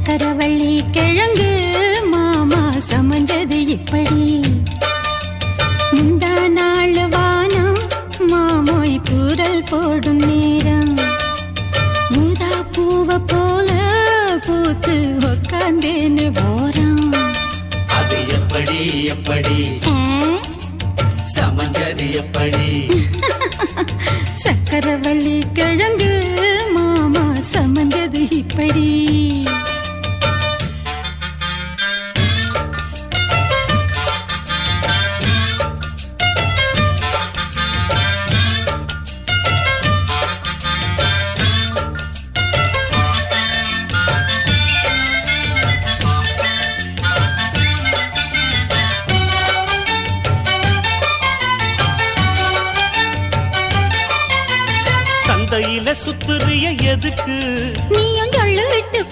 சக்கரவள்ளி கிழங்கு மாமா சமைஞ்சது இப்படி முந்தா நாள் வானம் மாமோய் தூரல் போடும் நேரம் மூதா பூவ போல பூத்து உக்காந்தேன்னு போறான் அது எப்படி எப்படி சமைஞ்சது எப்படி சக்கரவள்ளி கிழங்கு மாமா சமைஞ்சது இப்படி சந்தையில சுத்துறிய எதுக்கு நீ